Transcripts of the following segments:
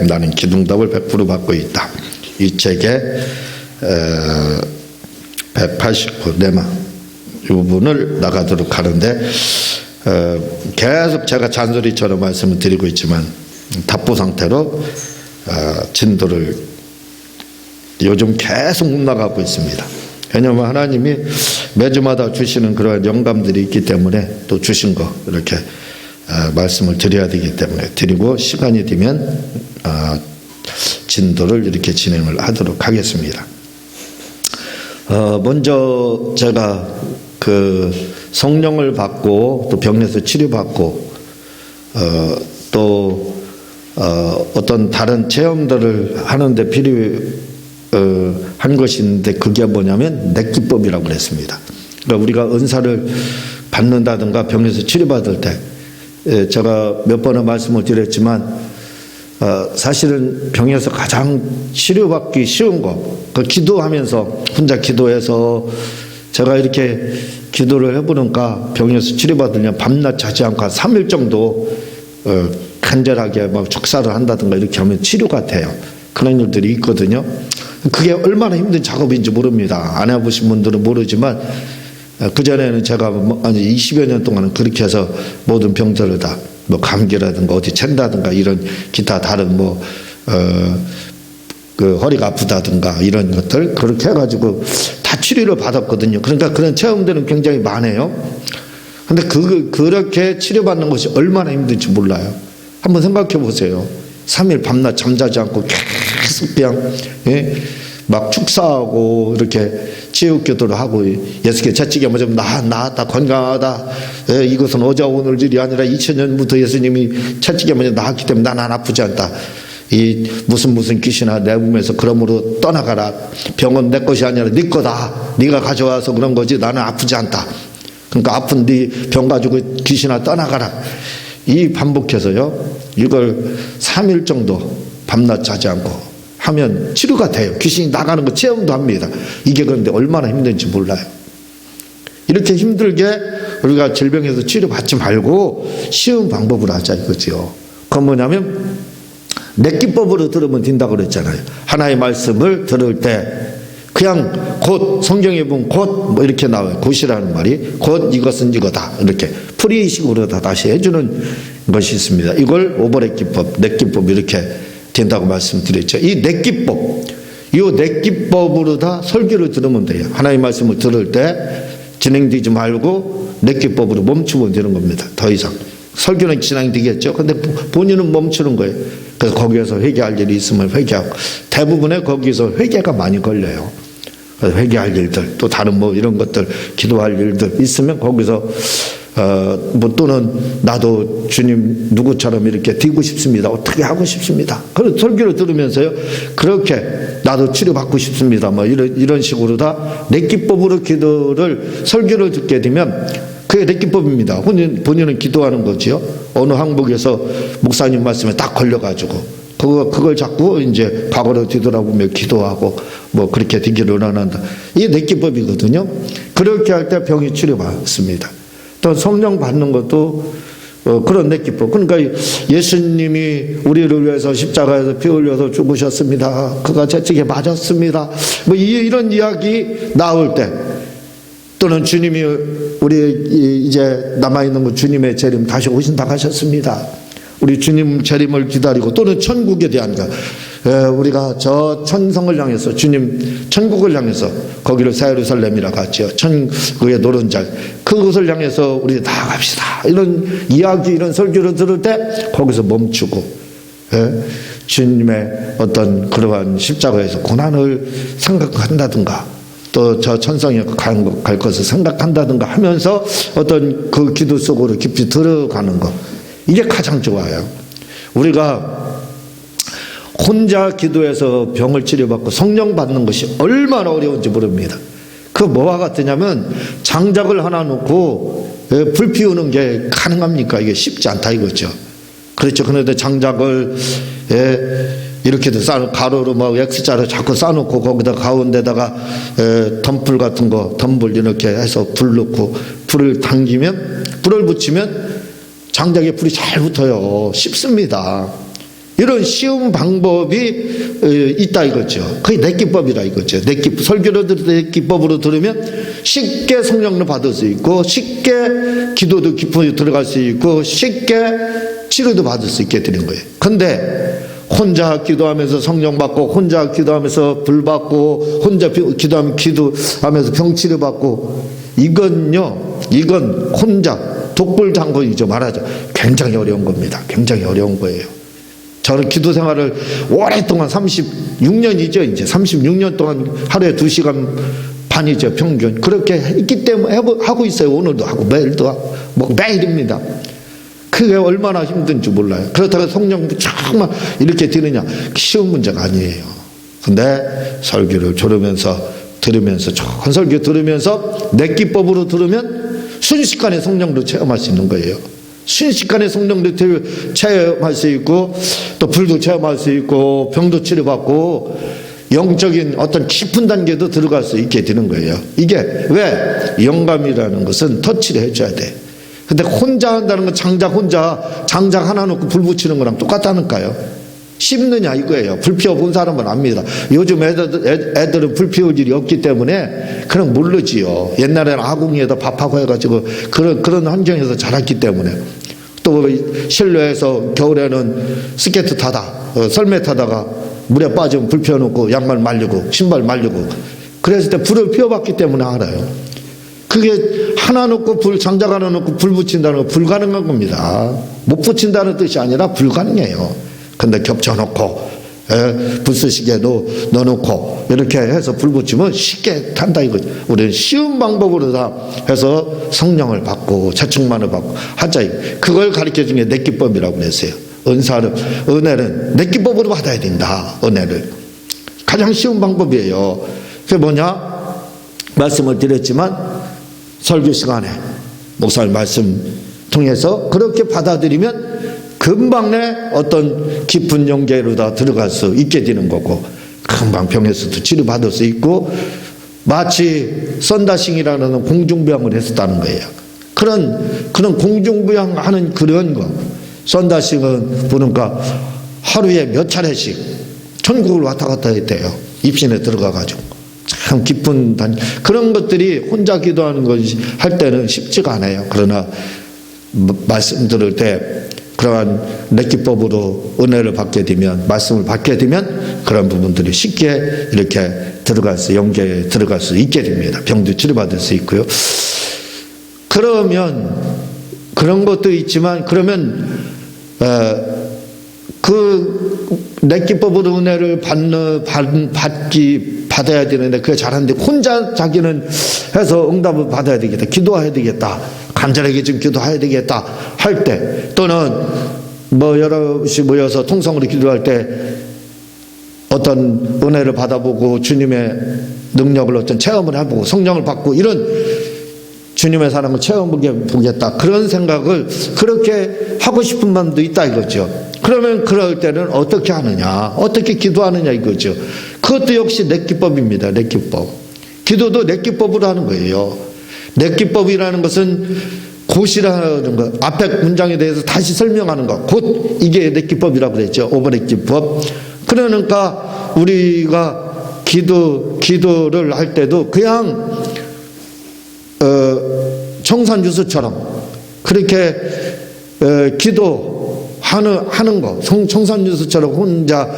나는 기둥답을 100% 받고 있다. 이 책에 189대마 이 부분을 나가도록 하는데 계속 제가 잔소리처럼 말씀을 드리고 있지만 답보 상태로 진도를 요즘 계속 못 나가고 있습니다. 왜냐하면 하나님이 매주마다 주시는 그러한 영감들이 있기 때문에 또 주신 거 이렇게 말씀을 드려야 되기 때문에 드리고 시간이 되면 진도를 이렇게 진행을 하도록 하겠습니다. 먼저 제가 그 성령을 받고 또 병에서 치료받고 또 어떤 다른 체험들을 하는데 필요한 것이 있는데 그게 뭐냐면 냈기법이라고 그랬습니다. 그러니까 우리가 은사를 받는다든가 병에서 치료받을 때 제가 몇 번의 말씀을 드렸지만 사실은 병에서 가장 치료받기 쉬운 거 그 기도하면서 혼자 기도해서 제가 이렇게 기도를 해보니까 병에서 치료받으면 밤낮 자지 않고 한 3일 정도 간절하게 막 축사를 한다든가 이렇게 하면 치료가 돼요. 그런 일들이 있거든요. 그게 얼마나 힘든 작업인지 모릅니다. 안 해보신 분들은 모르지만 그전에는 제가 아니 20여 년 동안은 그렇게 해서 모든 병들을 다 뭐 감기라든가 어디 챈다든가 이런 기타 다른 그 허리가 아프다든가 이런 것들 그렇게 해가지고 다 치료를 받았거든요. 그러니까 그런 체험들은 굉장히 많아요. 근데 그렇게 치료받는 것이 얼마나 힘든지 몰라요. 한번 생각해 보세요. 3일 밤낮 잠자지 않고 계속 그냥 막 축사하고 이렇게 치유기도를 하고 예수께 채찍에 맞으면 나았다 건강하다. 이것은 어제 오늘 일이 아니라 2000년부터 예수님이 채찍에 맞으면 나았기 때문에 나는 아프지 않다. 이 무슨 귀신아 내 몸에서 그러므로 떠나가라. 병은 내 것이 아니라 네 거다. 네가 가져와서 그런 거지 나는 아프지 않다. 그러니까 아픈 네 병 가지고 귀신아 떠나가라. 이 반복해서요. 이걸 3일 정도 밤낮 자지 않고 하면 치료가 돼요. 귀신이 나가는 거 체험도 합니다. 이게 그런데 얼마나 힘든지 몰라요. 이렇게 힘들게 우리가 질병에서 치료받지 말고 쉬운 방법으로 하자 이거죠. 그건 뭐냐면 냈기법으로 들으면 된다고 그랬잖아요. 하나의 말씀을 들을 때 그냥 곧 성경에 보면 곧 뭐 이렇게 나와요. 곧이라는 말이 곧 이것은 이거다 이렇게 프리식으로 다 다시 해주는 것이 있습니다. 이걸 오버렛기법, 냈기법 이렇게 된다고 말씀드렸죠. 이 냈기법, 이 냈기법으로 다 설교를 들으면 돼요. 하나의 말씀을 들을 때 진행되지 말고 냈기법으로 멈추면 되는 겁니다. 더 이상 설교는 진행되겠죠. 근데 본인은 멈추는 거예요. 그래서 거기에서 회개할 일이 있으면 회개하고 대부분의 거기서 회개가 많이 걸려요. 그래서 회개할 일들 또 다른 뭐 이런 것들 기도할 일들 있으면 거기서 뭐 또는 나도 주님 누구처럼 이렇게 되고 싶습니다. 어떻게 하고 싶습니다. 그런 설교를 들으면서요. 그렇게 나도 치료받고 싶습니다. 뭐 이런 식으로 다 냈기법으로 기도를 설교를 듣게 되면 그게 냈기법입니다. 본인은 기도하는 거지요. 어느 항목에서 목사님 말씀에 딱 걸려가지고 그걸 자꾸 이제 과거로 뒤돌아보며 기도하고 뭐 그렇게 되기를 원한다. 이게 냈기법이거든요. 그렇게 할 때 병이 치료받습니다. 또 성령 받는 것도 그런 냈기법. 그러니까 예수님이 우리를 위해서 십자가에서 피 흘려서 죽으셨습니다. 그가 채찍에 맞았습니다. 뭐 이런 이야기 나올 때 또는 주님이 우리 이제 남아있는 거 주님의 재림 다시 오신다고 하셨습니다. 우리 주님 재림을 기다리고 또는 천국에 대한 것 우리가 저 천성을 향해서 주님 천국을 향해서 거기를 새 예루살렘이라고 하죠. 천국의 노른자 그것을 향해서 우리 나아갑시다. 이런 이야기 이런 설교를 들을 때 거기서 멈추고 주님의 어떤 그러한 십자가에서 고난을 생각한다든가 또 저 천성에 갈 것을 생각한다든가 하면서 어떤 그 기도 속으로 깊이 들어가는 것 이게 가장 좋아요. 우리가 혼자 기도해서 병을 치료받고 성령 받는 것이 얼마나 어려운지 모릅니다. 그 뭐와 같으냐면 장작을 하나 놓고 불 피우는 게 가능합니까? 이게 쉽지 않다 이거죠. 그렇죠. 그런데 장작을 이렇게도 가로로 막 X자로 자꾸 쌓아놓고 거기다 가운데다가 덤불 같은 거 덤불 이렇게 해서 불 넣고 불을 당기면 불을 붙이면 장작에 불이 잘 붙어요. 쉽습니다. 이런 쉬운 방법이 있다 이거죠. 그게 내기법이라 이거죠. 설교를 들을 때 내기법으로 들으면 쉽게 성령을 받을 수 있고, 쉽게 기도도 깊이 들어갈 수 있고, 쉽게 치료도 받을 수 있게 되는 거예요. 근데 혼자 기도하면서 성령 받고, 혼자 기도하면서 불 받고, 혼자 기도하면서 병치료 받고, 이건 혼자 독불장군이죠. 말하죠. 굉장히 어려운 겁니다. 굉장히 어려운 거예요. 저는 기도 생활을 오랫동안 36년이죠. 이제 36년 동안 하루에 2시간 반이죠. 평균. 그렇게 했기 때문에 하고 있어요. 오늘도 하고 매일도 하고 매일입니다. 그게 얼마나 힘든지 몰라요. 그렇다고 성령 정말 이렇게 되느냐, 쉬운 문제가 아니에요. 근데 설교를 들으면서 좋은 설교 들으면서 내기법으로 들으면 순식간에 성령도 체험할 수 있는 거예요. 순식간에 성령도 체험할 수 있고, 또 불도 체험할 수 있고, 병도 치료받고, 영적인 어떤 깊은 단계도 들어갈 수 있게 되는 거예요. 이게 왜? 영감이라는 것은 터치를 해줘야 돼. 근데 혼자 한다는 건 장작 하나 놓고 불 붙이는 거랑 똑같다니까요. 쉽느냐 이거예요. 불 피워본 사람은 압니다. 요즘 애들은 불 피울 일이 없기 때문에 그냥 모르지요. 옛날에는 아궁이에다 밥하고 해가지고 그런 환경에서 자랐기 때문에. 또 실내에서 겨울에는 스케이트 썰매 타다가 물에 빠지면 불 피워놓고 양말 말리고 신발 말리고 그랬을 때 불을 피워봤기 때문에 알아요. 그게 하나 놓고 장작 하나 놓고 불 붙인다는 건 불가능한 겁니다. 못 붙인다는 뜻이 아니라 불가능해요. 근데 겹쳐놓고 불쓰시개도 넣어놓고 이렇게 해서 불 붙이면 쉽게 탄다 이거죠. 우리는 쉬운 방법으로 다 해서 성령을 받고 재충만을 받고 하자. 그걸 가르쳐준 게 내기법이라고 그랬어요. 은혜는 내기법으로 받아야 된다. 은혜를 가장 쉬운 방법이에요. 그게 뭐냐? 말씀을 드렸지만 설교 시간에 목사님 말씀 통해서 그렇게 받아들이면 금방 내 어떤 깊은 영계로 다 들어갈 수 있게 되는 거고, 금방 병에서도 치료받을 수 있고, 마치 썬다싱이라는 공중부양을 했었다는 거예요. 그런 공중부양하는 그런 거. 썬다싱은 보니까 하루에 몇 차례씩 천국을 왔다 갔다 했대요. 입신에 들어가가지고. 참 깊은 그런 것들이 혼자 기도하는 것이 할 때는 쉽지가 않아요. 그러나 말씀 들을 때 그러한 내기법으로 은혜를 받게 되면, 말씀을 받게 되면 그런 부분들이 쉽게 이렇게 영계에 들어갈 수 있게 됩니다. 병도 치료받을 수 있고요. 그러면 그런 것도 있지만, 그러면 그 내기법으로 은혜를 받아야 되는데 그게 잘하는데 혼자 자기는 해서 응답을 받아야 되겠다, 기도해야 되겠다, 간절하게 좀 기도해야 되겠다 할 때, 또는 여럿이 모여서 통성으로 기도할 때 어떤 은혜를 받아보고 주님의 능력을 어떤 체험을 해보고 성령을 받고 이런 주님의 사랑을 체험해보겠다, 그런 생각을 그렇게 하고 싶은 마음도 있다 이거죠. 그러면 그럴 때는 어떻게 하느냐, 어떻게 기도하느냐 이거죠. 그것도 역시 내기법입니다. 내기법. 기도도 내기법으로 하는 거예요. 내기법이라는 것은 곧이라는 거, 앞에 문장에 대해서 다시 설명하는 거, 곧, 이게 내기법이라고 그랬죠. 오버내기법. 그러니까 우리가 기도를 할 때도 그냥 청산유수처럼 그렇게 기도하는 거, 청산유수처럼 혼자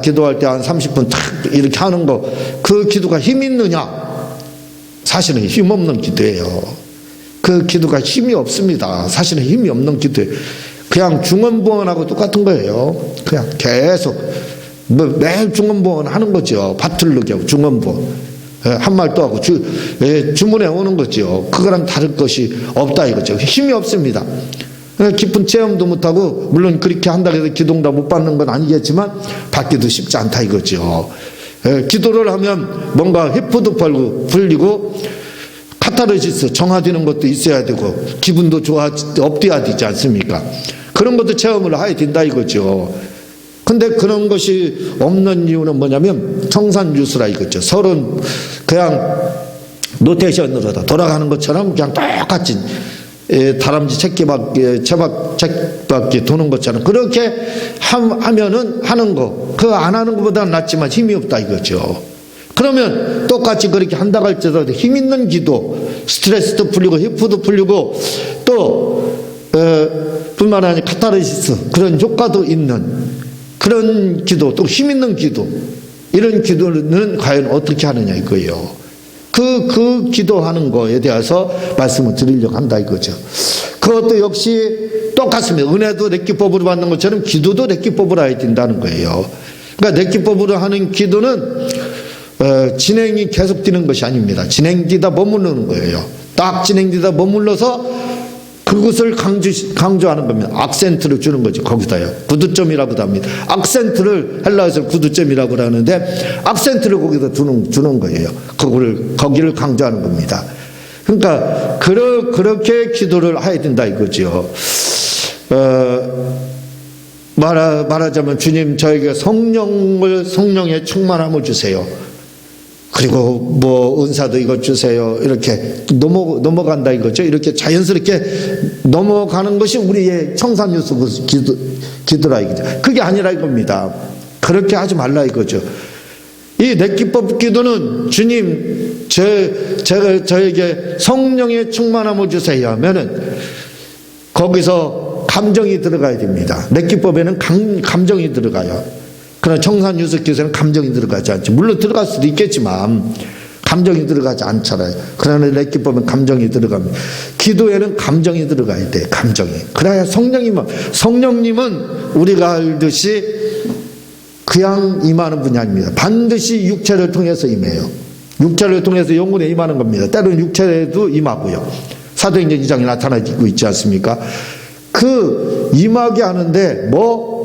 기도할 때 한 30분 탁 이렇게 하는 거, 그 기도가 힘 있느냐? 사실은 힘 없는 기도예요. 그 기도가 힘이 없습니다. 사실은 힘이 없는 기도예요. 그냥 중언부언하고 똑같은 거예요. 그냥 계속 매일 중언부언 하는 거죠. 밭을르게 하고 중언부언. 한 말 또 하고 주문해 오는 거죠. 그거랑 다를 것이 없다 이거죠. 힘이 없습니다. 깊은 체험도 못하고, 물론 그렇게 한다고 해서 기도응답 못 받는 건 아니겠지만 받기도 쉽지 않다 이거죠. 기도를 하면 뭔가 회포도 풀리고 카타르시스 정화되는 것도 있어야 되고 기분도 업돼야 되지 않습니까? 그런 것도 체험을 해야 된다 이거죠. 근데 그런 것이 없는 이유는 뭐냐면 청산유수라 이거죠. 서로 그냥 노테이션으로 다 돌아가는 것처럼 그냥 똑같이 다람쥐 채박 쳇바퀴 도는 것처럼 그렇게 하면은 하는 거, 그거 안 하는 것보다는 낫지만 힘이 없다 이거죠. 그러면 똑같이 그렇게 한다고 할지라도 힘 있는 기도, 스트레스도 풀리고 히프도 풀리고 또 뿐만 아니라 카타르시스 그런 효과도 있는 그런 기도, 또 힘 있는 기도, 이런 기도는 과연 어떻게 하느냐 이거예요. 그 기도하는 거에 대해서 말씀을 드리려고 한다 이거죠. 그것도 역시 똑같습니다. 은혜도 례기법으로 받는 것처럼 기도도 례기법으로 해야 된다는 거예요. 그러니까 례기법으로 하는 기도는 진행이 계속되는 것이 아닙니다. 진행되다 머무르는 거예요. 딱 진행되다 머물러서 그것을 강조하는 겁니다. 악센트를 주는 거죠. 거기다요. 구두점이라고도 합니다. 악센트를 헬라어에서 구두점이라고 하는데 악센트를 거기다 주는 거예요. 거기를 강조하는 겁니다. 그러니까 그렇게 기도를 해야 된다 이거죠. 말하자면 주님 저에게 성령의 충만함을 주세요. 그리고 뭐 은사도 이것 주세요. 이렇게 넘어간다 이거죠. 이렇게 자연스럽게 넘어가는 것이 우리의 청산유수 기도라 이거죠. 그게 아니라 이겁니다. 그렇게 하지 말라 이거죠. 이 례기법 기도는 주님 저에게 성령의 충만함을 주세요 하면은 거기서 감정이 들어가야 됩니다. 례기법에는 감정이 들어가요. 그러나 청산유수 기도에는 감정이 들어가지 않죠. 물론 들어갈 수도 있겠지만 감정이 들어가지 않잖아요. 그러나 례기법은 감정이 들어갑니다. 기도에는 감정이 들어가야 돼. 감정이. 그래야 성령님은 우리가 알듯이 그냥 임하는 분이 아닙니다. 반드시 육체를 통해서 임해요. 육체를 통해서 영혼에 임하는 겁니다. 때로는 육체에도 임하고요. 사도행전 2장에 나타나고 있지 않습니까? 그 임하게 하는데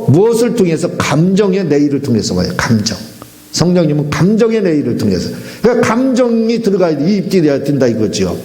무엇을 통해서? 감정의 내일을 통해서 와요. 감정. 성령님은 감정의 내일을 통해서. 그러니까 감정이 들어가야 이입이 돼야 된다 이거죠.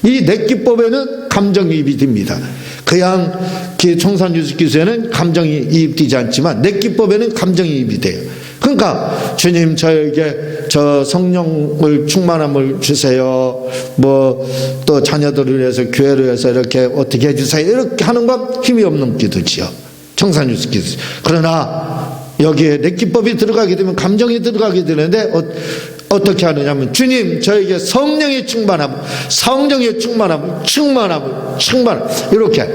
이 례기법에는 감정이입이 됩니다. 그냥 청산유수기도에는 감정이 이입되지 않지만 례기법에는 감정이입이 돼요. 그러니까 주님 저에게 저 성령을 충만함을 주세요. 또 자녀들을 위해서 교회를 위해서 이렇게 어떻게 해주세요. 이렇게 하는 건 힘이 없는 기도지요. 청산유수 기도. 그러나 여기에 례기법이 들어가게 되면 감정이 들어가게 되는데 어떻게 하느냐면 주님 저에게 성령의 충만함 이렇게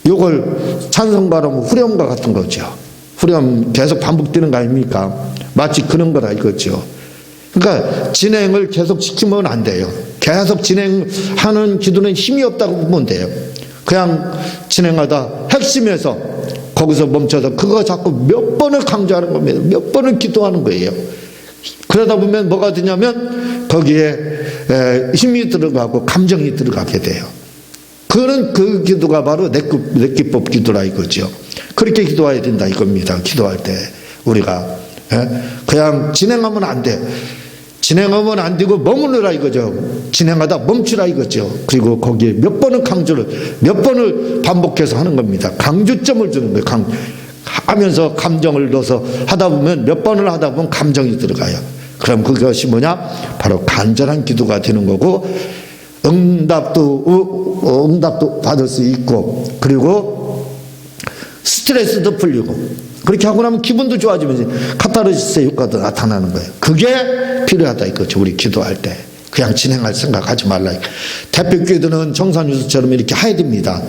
요걸 찬송가로 후렴과 같은 거죠. 후렴 계속 반복되는 거 아닙니까? 마치 그런 거라 이거죠. 그러니까 진행을 계속 시키면 안 돼요. 계속 진행하는 기도는 힘이 없다고 보면 돼요. 그냥 진행하다 핵심에서 거기서 멈춰서 그거 자꾸 몇 번을 강조하는 겁니다. 몇 번을 기도하는 거예요. 그러다 보면 뭐가 되냐면 거기에 힘이 들어가고 감정이 들어가게 돼요. 그 기도가 바로 례기법 기도라 이거죠. 그렇게 기도해야 된다 이겁니다. 기도할 때 우리가 그냥 진행하면 안 돼. 진행하면 안 되고 머무르라 이거죠. 진행하다 멈추라 이거죠. 그리고 거기에 몇 번을 몇 번을 반복해서 하는 겁니다. 강조점을 주는 거예요. 하면서 감정을 넣어서 하다 보면 몇 번을 하다 보면 감정이 들어가요. 그럼 그것이 뭐냐? 바로 간절한 기도가 되는 거고 응답도 받을 수 있고 그리고 스트레스도 풀리고 그렇게 하고 나면 기분도 좋아지면서 카타르시스의 효과도 나타나는 거예요. 그게 필요하다 이거죠. 우리 기도할 때 그냥 진행할 생각하지 말라. 대표 기도는 청산유수처럼 이렇게 해야 됩니다.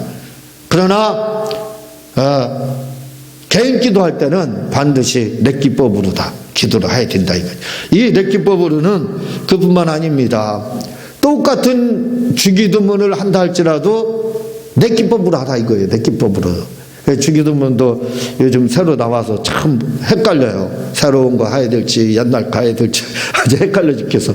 그러나 개인 기도할 때는 반드시 례기법으로 다 기도를 해야 된다 이거죠. 이 례기법으로는 그뿐만 아닙니다. 똑같은 주기도문을 한다 할지라도 례기법으로 하라 이거예요. 례기법으로. 주기도문도 요즘 새로 나와서 참 헷갈려요. 새로운 거 해야 될지 옛날 거 해야 될지 아주 헷갈려 죽겠어.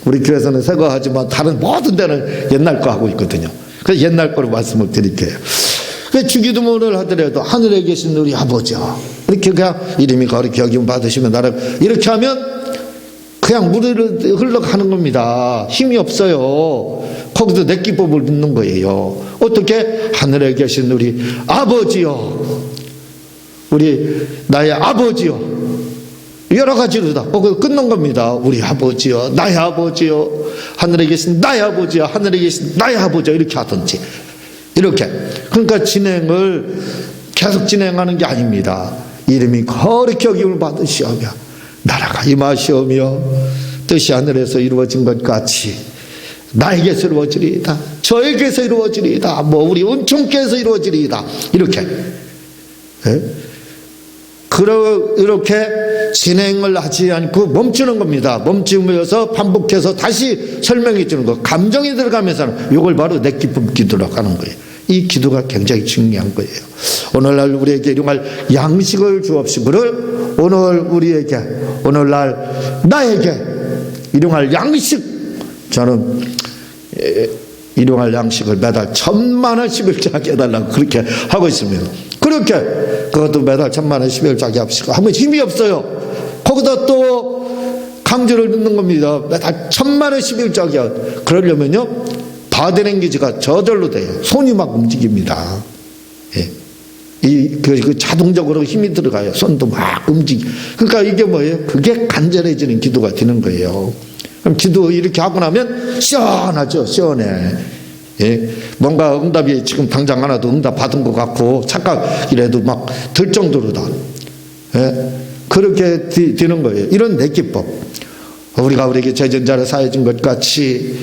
우리 교회에서는 새 거 하지만 다른 모든 데는 옛날 거 하고 있거든요. 그래서 옛날 거로 말씀을 드릴게요. 주기도문을 하더라도 하늘에 계신 우리 아버지요. 이렇게 그냥 이름이 거룩히 여김 받으시면 나라 이렇게 하면 그냥 물을 흘러가는 겁니다. 힘이 없어요. 거기서 례기법을 믿는 거예요. 어떻게? 하늘에 계신 우리 아버지요. 우리 나의 아버지요. 여러 가지로 다 거기서 끊는 겁니다. 우리 아버지요. 나의 아버지요. 하늘에 계신 나의 아버지요. 하늘에 계신 나의 아버지요. 이렇게 하든지 이렇게. 그러니까 진행을 계속 진행하는 게 아닙니다. 이름이 거룩히 여김을 받으시오며 나라가 임하시오며 뜻이 하늘에서 이루어진 것 같이 나에게서 이루어지리이다. 저에게서 이루어지리이다. 뭐 우리 은총께서 이루어지리이다. 이렇게. 이렇게 진행을 하지 않고 멈추는 겁니다. 멈추면서 반복해서 다시 설명해 주는 거. 감정이 들어가면서는 이걸 바로 내 기쁨 기도라고 하는 거예요. 이 기도가 굉장히 중요한 거예요. 오늘날 우리에게 일용할 양식을 주옵시고를 오늘날 나에게 일용할 양식, 저는 일용할 양식을 매달 1,000만 원 11조하게 해달라고 그렇게 하고 있습니다. 그렇게 그것도 매달 1,000만 원 11조하게 합시고 하면 힘이 없어요. 거기다 또 강조를 넣는 겁니다. 매달 1,000만 원 11조하게. 그러려면요 바디랭귀지가 저절로 돼요. 손이 막 움직입니다. 예. 그 자동적으로 힘이 들어가요. 손도 막 그러니까 이게 뭐예요? 그게 간절해지는 기도가 되는 거예요. 그럼 기도 이렇게 하고 나면 시원하죠. 시원해. 예. 뭔가 응답이 지금 당장 하나도 응답 받은 것 같고 착각이라도 막 들 정도로다. 예. 그렇게 되는 거예요. 이런 내 기법. 우리가 우리에게 죄전자를 사해 준 것 같이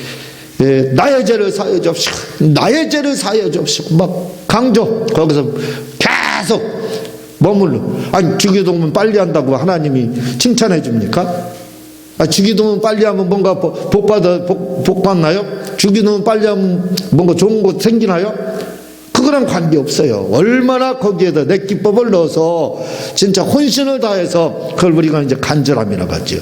예, 나의 죄를 사하여 주옵시고 나의 죄를 사하여 주옵시고 막 강조 거기서 계속 머물러. 아니 주기도문 빨리 한다고 하나님이 칭찬해 줍니까? 주기도문 빨리 하면 뭔가 복 받나요? 주기도문 빨리 하면 뭔가 좋은 거 생기나요? 그거랑 관계없어요. 얼마나 거기에다 내 기법을 넣어서 진짜 혼신을 다해서 그걸 우리가 이제 간절함이라고 하죠.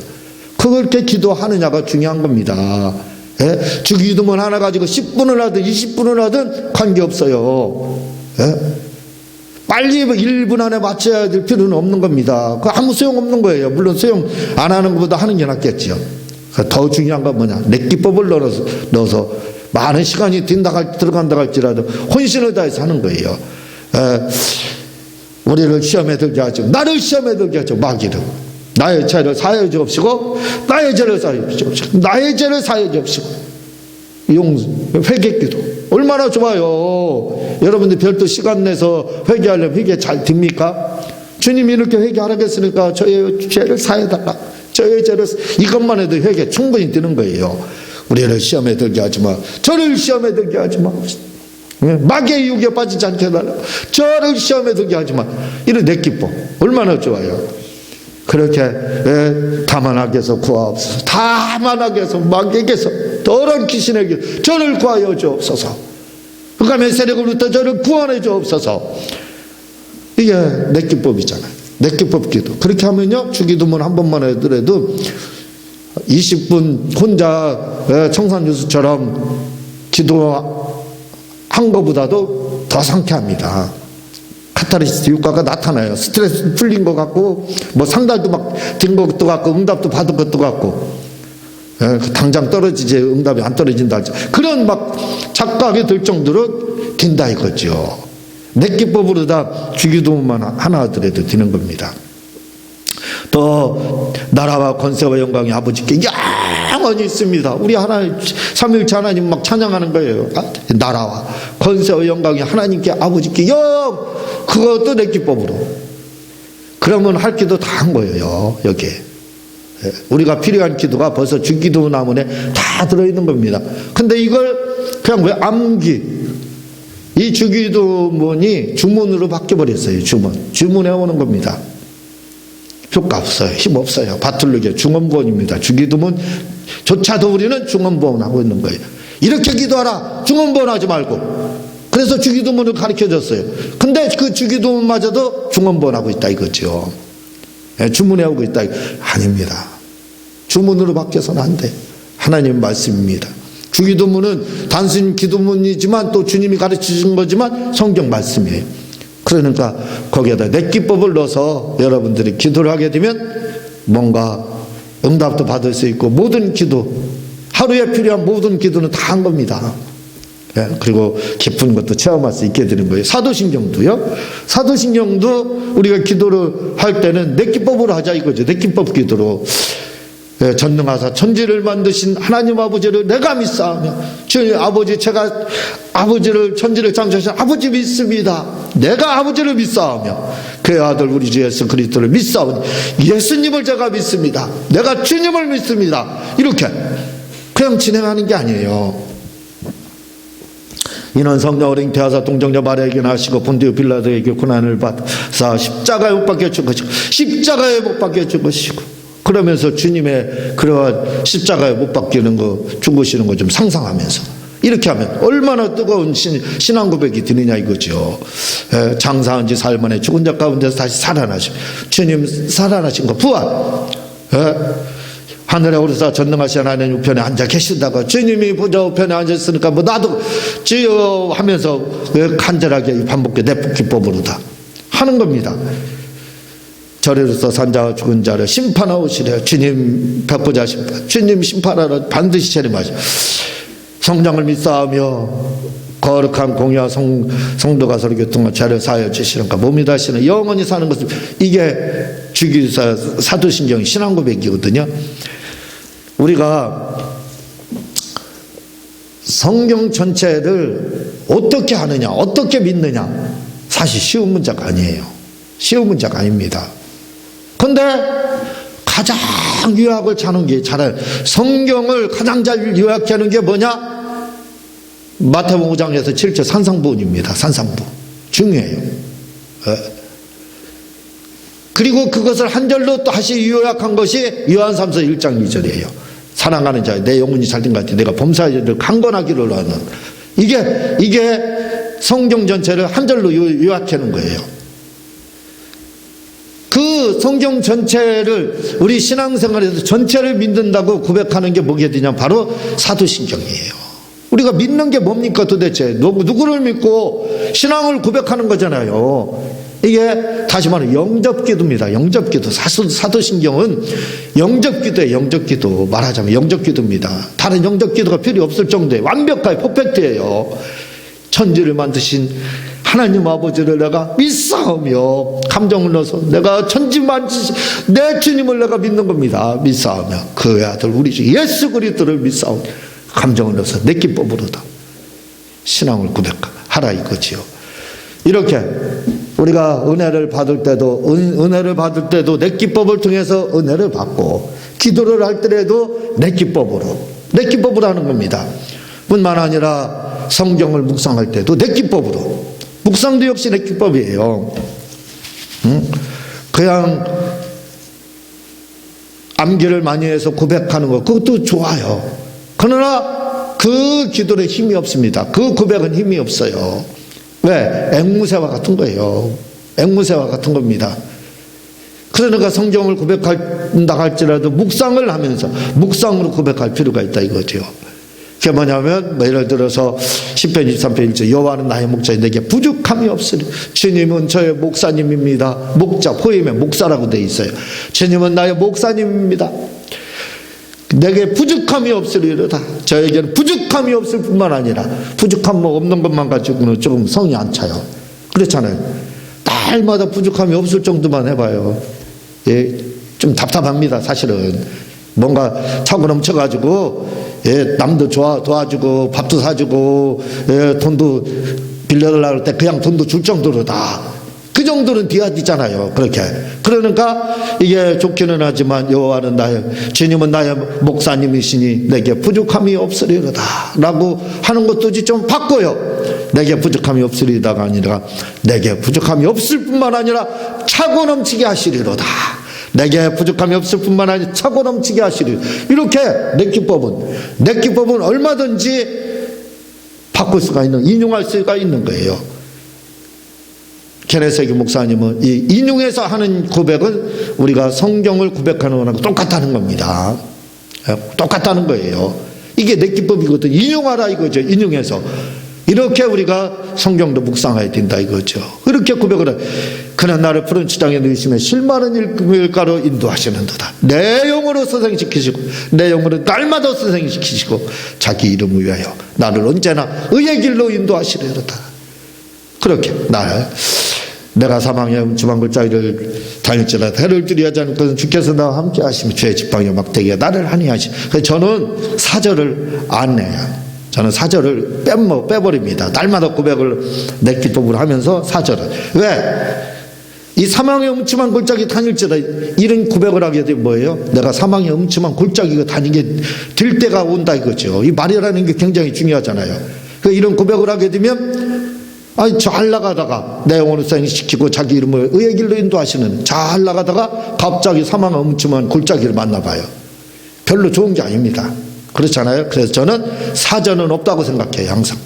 그렇게 기도하느냐가 중요한 겁니다. 예? 주기도문 하나 가지고 10분을 하든 20분을 하든 관계없어요. 예? 빨리 1분 안에 맞춰야 될 필요는 없는 겁니다. 그 아무 소용없는 거예요. 물론 소용 안 하는 것보다 하는 게 낫겠죠. 더 중요한 건 뭐냐, 내 기법을 넣어서 많은 시간이 들어간다 할지라도 혼신을 다해서 하는 거예요. 우리를 시험에 들게 하죠. 나를 시험에 들게 하죠. 마귀를. 나의 죄를 사하여 주옵시고 나의 죄를 사하여 주옵시고 나의 죄를 사하여 주옵시고. 회개기도 얼마나 좋아요. 여러분들 별도 시간 내서 회개하려면 회개 잘 됩니까? 주님이 이렇게 회개하라겠으니까 저의 죄를 사해달라, 저의 죄를, 이것만 해도 회개 충분히 되는 거예요. 우리를 시험에 들게 하지마, 저를 시험에 들게 하지마, 마귀의 유혹에 빠지지 않게 해달라, 저를 시험에 들게 하지마. 이런 내 기쁨 얼마나 좋아요. 그렇게 다만하게 해서 구하옵소서. 다만하게 해서 마귀에게서 더러운 귀신에게 저를 구하여 주옵소서. 그가면 세력으로부터 저를 구원해 주옵소서. 이게 내 기법이잖아요. 내 기법 기도. 그렇게 하면요 주기도문 한 번만 하더라도 20분 혼자 청산유수처럼 기도한 것보다도 더 상쾌합니다. 카타르시스 효과가 나타나요. 스트레스 풀린 것 같고 뭐 상달도 막 된 것도 같고 응답도 받은 것도 같고 당장 떨어지지 응답이 안 떨어진다 할지 그런 막 착각이 들 정도로 된다 이거죠. 내 기법으로 다 주기도문만 하나 하더라도 되는 겁니다. 또 나라와 권세와 영광이 아버지께 영원히 있습니다. 우리 하나님 삼위일체 하나님 막 찬양하는 거예요. 나라와 권세와 영광이 하나님께 아버지께 그것도 내 기법으로. 그러면 할 기도 다 한 거예요. 여기에 우리가 필요한 기도가 벌써 주기도문에 다 들어있는 겁니다. 근데 이걸 그냥 왜 암기, 이 주기도문이 주문으로 바뀌어버렸어요. 주문해 오는 겁니다. 효과 없어요. 힘 없어요. 바틀르게 중언부언입니다. 주기도문조차도 우리는 중언부언하고 있는 거예요. 이렇게 기도하라, 중언부언하지 말고. 그래서 주기도문을 가르쳐줬어요. 근데 그 주기도문마저도 중언부언하고 있다 이거죠. 주문해 오고 있다. 아닙니다. 주문으로 바뀌어서는 안 돼. 하나님 말씀입니다. 주기도문은 단순 기도문이지만 또 주님이 가르치신 거지만 성경 말씀이에요. 그러니까 거기에다 내 기법을 넣어서 여러분들이 기도를 하게 되면 뭔가 응답도 받을 수 있고 모든 기도, 하루에 필요한 모든 기도는 다 한 겁니다. 그리고 깊은 것도 체험할 수 있게 되는 거예요. 사도신경도요. 사도신경도 우리가 기도를 할 때는 내 기법으로 하자 이거죠. 내 기법 기도로. 전능하사 천지를 만드신 하나님 아버지를 내가 믿사오며, 주님 아버지, 제가 아버지를, 천지를 창조하신 아버지 믿습니다. 내가 아버지를 믿사오며 그의 아들 우리 주 예수 그리스도를 믿사오니 예수님을 제가 믿습니다. 내가 주님을 믿습니다. 이렇게 그냥 진행하는 게 아니에요. 이는 성령을 잉태하사 동정녀 마리아에게 나시고 본디오 빌라도에게 고난을 받사 십자가에 못 박혀 죽으시고 십자가에 못 박혀 죽으시고, 그러면서 주님의 그러한 십자가에 못 박히는 거, 죽으시는 거 좀 상상하면서 이렇게 하면 얼마나 뜨거운 신앙 고백이 되느냐 이거죠. 장사한 지 사흘 만에 죽은 자 가운데서 다시 살아나신 주님, 살아나신 거 부활. 하늘에 오르사 전능하신 하나님 우편에 앉아 계신다고, 주님이 보좌 우편에 앉았으니까 뭐 나도 주여 하면서 간절하게 반복해 내 기법으로다 하는 겁니다. 저리로서 산자와 죽은 자를 심판하오시려. 주님 백보자 심판, 주님 심판하러 반드시 재림하시오. 성령을 믿사오며 거룩한 공의와 성도가 서로 교통과 죄를 사하여 주시는가 몸이 다시는 영원히 사는 것을, 이게 주기사 사도신경의 신앙 고백이거든요. 우리가 성경 전체를 어떻게 하느냐, 어떻게 믿느냐, 사실 쉬운 문제가 아니에요. 쉬운 문제가 아닙니다. 근데 가장 요약을 잘하는 게, 성경을 가장 잘 요약하는 게 뭐냐? 마태복음 5장에서 7절 산상부훈입니다. 산상부 중요해요. 그리고 그것을 한 절로 또 다시 요약한 것이 요한 3서 1장 2절이에요. 사랑하는 자 내 영혼이 잘된 것 같아 내가 범사의 죄를 강건하기를 하는, 이게 성경 전체를 한 절로 요약하는 거예요. 그 성경 전체를 우리 신앙생활에서 전체를 믿는다고 고백하는 게 뭐게 되냐, 바로 사도신경이에요. 우리가 믿는 게 뭡니까 도대체? 누구를 믿고 신앙을 고백하는 거잖아요. 이게 다시 말하면 영접기도입니다. 영접기도. 사도신경은 영접기도예요. 영접기도. 말하자면 영접기도입니다. 다른 영접기도가 필요 없을 정도의 완벽하게 퍼펙트예요. 천지를 만드신 하나님 아버지를 내가 믿사오며, 감정을 넣어서 내가 천지 만드신 내 주님을 내가 믿는 겁니다. 믿사오며 그의 아들 우리 주 예수 그리스도를 믿사오며 감정을 넣어서 내 기법으로다 신앙을 고백하라 이거지요. 이렇게 우리가 은혜를 받을 때도 내 기법을 통해서 은혜를 받고, 기도를 할 때라도 내 기법으로 하는 겁니다. 뿐만 아니라 성경을 묵상할 때도 내 기법으로, 묵상도 역시 내 기법이에요. 그냥 암기를 많이 해서 고백하는 것, 그것도 좋아요. 그러나 그 기도에 힘이 없습니다. 그 고백은 힘이 없어요. 왜? 앵무새와 같은 거예요. 앵무새와 같은 겁니다. 그러니까 성경을 고백한다 할지라도 묵상을 하면서 묵상으로 고백할 필요가 있다 이거죠. 그게 뭐냐면, 예를 들어서 10편 23편 1절 여호와는 나의 목자여 내게 부족함이 없으리. 주님은 저의 목사님입니다. 목자, 포임에 목사라고 되어 있어요. 주님은 나의 목사님입니다. 내게 부족함이 없으리로다. 저에게는 부족함이 없을 뿐만 아니라, 부족함 뭐 없는 것만 가지고는 조금 성이 안 차요. 그렇잖아요. 날마다 부족함이 없을 정도만 해봐요. 예, 좀 답답합니다 사실은. 뭔가 차고 넘쳐가지고, 예, 남도 도와주고 밥도 사주고, 예, 돈도 빌려달라고 할 때 그냥 돈도 줄 정도로다. 그 정도는 돼야 되잖아요. 그렇게. 그러니까 이게 좋기는 하지만 여호와는 주님은 나의 목사님이시니 내게 부족함이 없으리로다 라고 하는 것도 좀 바꿔요. 내게 부족함이 없으리다가 아니라 내게 부족함이 없을 뿐만 아니라 차고 넘치게 하시리로다. 내게 부족함이 없을 뿐만 아니라 차고 넘치게 하시리. 이렇게 내 기법은 얼마든지 바꿀 수가 있는, 인용할 수가 있는 거예요. 케네세기 목사님은 이 인용해서 하는 고백은 우리가 성경을 고백하는 거랑 똑같다는 겁니다. 똑같다는 거예요. 이게 내 기법이거든. 인용하라 이거죠. 인용해서. 이렇게 우리가 성경도 묵상해야 된다 이거죠. 이렇게 고백을 해. 그는 나를 푸른 추장에 누이시며 실마른 일가로 인도하시는도다. 내 영으로 선생시키시고 내 영으로 날마다 선생시키시고 자기 이름을 위하여 나를 언제나 의의 길로 인도하시리로다. 그렇게 나를 내가 사망의 음침한 골짜기를 다닐지라도 해를 두려워하지 않을 것은 주께서 나와 함께 하시며 죄의 지팡이와 막대기가 나를 하니하시. 저는 사절을 안 내요. 저는 사절을 빼버립니다. 날마다 고백을 내 기법으로 하면서 사절을. 왜? 이 사망의 음침한 골짜기 다닐지라 이런 고백을 하게 되면 뭐예요? 내가 사망의 음침한 골짜기가 다니게 될 때가 온다 이거죠. 이 말이라는 게 굉장히 중요하잖아요. 이런 고백을 하게 되면 잘 나가다가 내 영혼을 시키고 자기 이름을 의의 길로 인도하시는 잘 나가다가 갑자기 사망의 음침한 골짜기를 만나봐요. 별로 좋은 게 아닙니다. 그렇잖아요. 그래서 저는 사전은 없다고 생각해요. 항상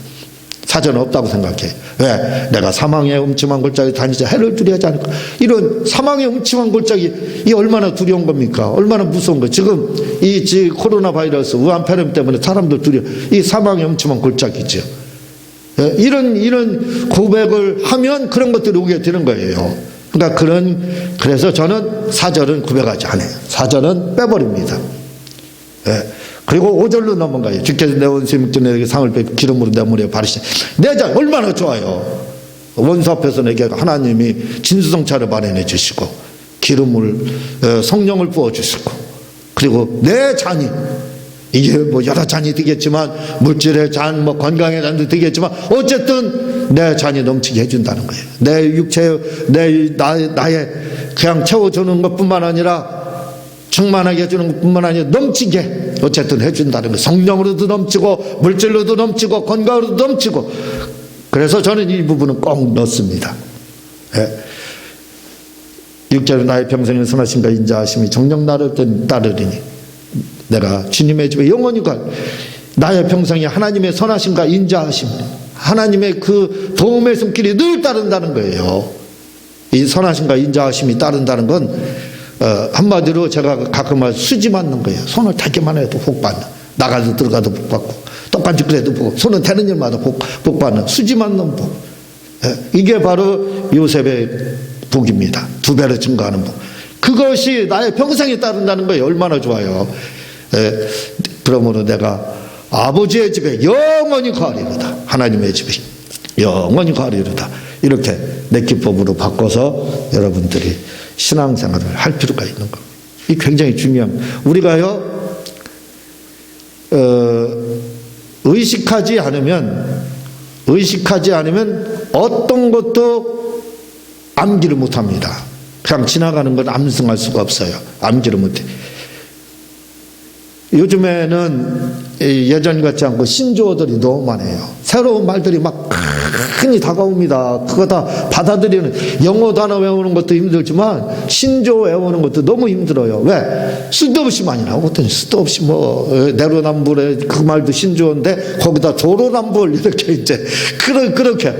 사전은 없다고 생각해요. 왜? 내가 사망의 음침한 골짜기 다니자 해를 두려워하지 않을까. 이런 사망의 음침한 골짜기 이 얼마나 두려운 겁니까? 얼마나 무서운 거. 지금 이 코로나 바이러스 우한 폐렴 때문에 사람들 두려워. 이 사망의 음침한 골짜기죠. 이런 고백을 하면 그런 것들이 오게 되는 거예요. 그러니까 그래서 저는 사절은 고백하지 않아요. 사절은 빼버립니다. 그리고 5절로 넘어가요. 주께서 내 원수의 묵전에게 상을 베 기름으로 내 머리에 바르시니 내 자 얼마나 좋아요. 원수 앞에서 내게 하나님이 진수성찬을 마련해 주시고 기름을 성령을 부어 주시고 그리고 내 잔이 이게 뭐 여러 잔이 되겠지만 물질의 잔, 뭐 건강의 잔도 되겠지만 어쨌든 내 잔이 넘치게 해준다는 거예요. 내 육체, 나의 그냥 채워주는 것뿐만 아니라 충만하게 해주는 것뿐만 아니라 넘치게 어쨌든 해준다는 거예요. 성령으로도 넘치고 물질로도 넘치고 건강으로도 넘치고. 그래서 저는 이 부분은 꼭 넣습니다. 6절에 나의 평생의 선하심과 인자하심이 정녕 나를 따르리니 내가 주님의 집에 영원히 갈 나의 평생에 하나님의 선하심과 인자하심 하나님의 그 도움의 손길이 늘 따른다는 거예요. 이 선하심과 인자하심이 따른다는 건 한마디로 제가 가끔 말 수지 맞는 거예요. 손을 대기만 해도 복 받는. 나가도 들어가도 복 받고 똑같이 그래도 복. 손은 대는 일마다 복 받는 수지 맞는 복. 이게 바로 요셉의 복입니다. 2배로 증가하는 복. 그것이 나의 평생에 따른다는 거예요. 얼마나 좋아요. 그러므로 내가 아버지의 집에 영원히 거하리로다. 하나님의 집에 영원히 거하리로다. 이렇게 내 기법으로 바꿔서 여러분들이 신앙생활을 할 필요가 있는 겁니다. 이 굉장히 중요합니다. 우리가요 의식하지 않으면 어떤 것도 암기를 못합니다. 그냥 지나가는 건 암승할 수가 없어요. 암기를 못해. 요즘에는 예전 같지 않고 신조어들이 너무 많아요. 새로운 말들이 막 흔히 다가옵니다. 그거 다 받아들이는 영어 단어 외우는 것도 힘들지만 신조어 외우는 것도 너무 힘들어요. 왜? 쓸데없이 많이 나오거든요. 쓸데없이 뭐 내로남불의 그 말도 신조어인데 거기다 조로남불 이렇게 이제 그렇게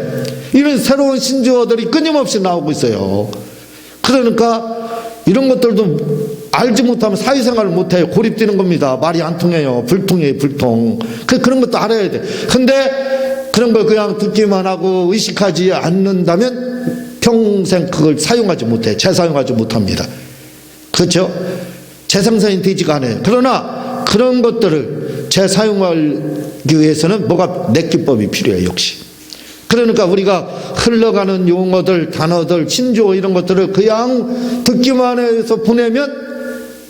이런 새로운 신조어들이 끊임없이 나오고 있어요. 그러니까 이런 것들도 알지 못하면 사회생활을 못해요. 고립되는 겁니다. 말이 안 통해요. 불통해요. 불통. 그런 것도 알아야 돼. 근데 그런 걸 그냥 듣기만 하고 의식하지 않는다면 평생 그걸 사용하지 못해요. 재사용하지 못합니다. 그렇죠? 재생산이 되지가 않아요. 그러나 그런 것들을 재사용하기 위해서는 뭐가 내 기법이 필요해요. 역시. 그러니까 우리가 흘러가는 용어들, 단어들, 신조어 이런 것들을 그냥 듣기만 해서 보내면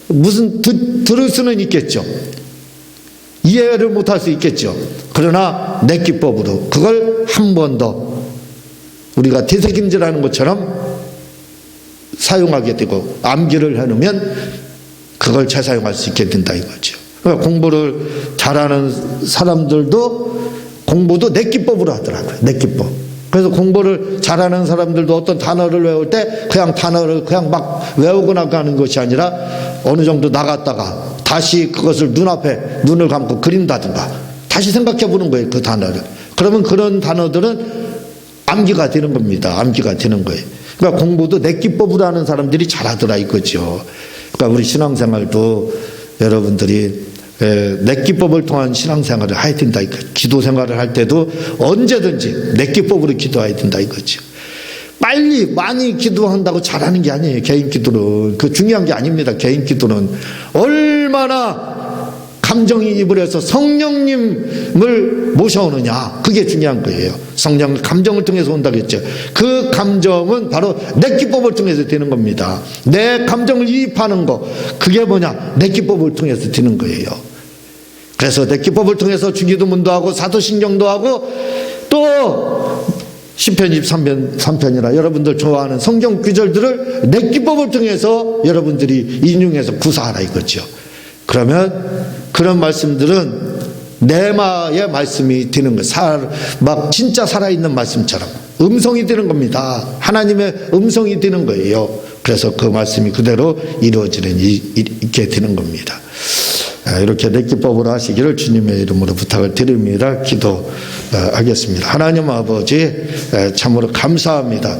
무슨 들을 수는 있겠죠. 이해를 못할 수 있겠죠. 그러나 내 기법으로 그걸 한 번 더 우리가 되새김질하는 것처럼 사용하게 되고 암기를 해놓으면 그걸 재사용할 수 있게 된다 이거죠. 그러니까 공부를 잘하는 사람들도 공부도 내 기법으로 하더라고요. 내 기법. 그래서 공부를 잘하는 사람들도 어떤 단어를 외울 때 그냥 단어를 그냥 막 외우고 나가는 것이 아니라 어느 정도 나갔다가 다시 그것을 눈을 감고 그린다든가 다시 생각해 보는 거예요. 그 단어를. 그러면 그런 단어들은 암기가 되는 겁니다. 암기가 되는 거예요. 그러니까 공부도 내 기법으로 하는 사람들이 잘하더라 이거죠. 그러니까 우리 신앙생활도 여러분들이 내 기법을 통한 신앙생활을 해야 된다 이거. 기도 생활을 할 때도 언제든지 내 기법으로 기도해야 된다 이거죠. 빨리 많이 기도한다고 잘하는 게 아니에요. 개인 기도는 그 중요한 게 아닙니다. 개인 기도는 얼마나 감정이 입을 해서 성령님을 모셔오느냐, 그게 중요한 거예요. 성령 감정을 통해서 온다고 했죠. 그 감정은 바로 내 기법을 통해서 되는 겁니다. 내 감정을 이입하는 거, 그게 뭐냐, 내 기법을 통해서 되는 거예요. 그래서 내 기법을 통해서 주기도문도 하고 사도신경도 하고 또 시편 23편이나 여러분들 좋아하는 성경 구절들을 내 기법을 통해서 여러분들이 인용해서 구사하라 이거죠. 그러면 그런 말씀들은 내마의 말씀이 되는 거예요. 막 진짜 살아있는 말씀처럼 음성이 되는 겁니다. 하나님의 음성이 되는 거예요. 그래서 그 말씀이 그대로 이루어지는 있게 되는 겁니다. 이렇게 내 기법으로 하시기를 주님의 이름으로 부탁을 드립니다. 기도하겠습니다. 하나님 아버지, 참으로 감사합니다.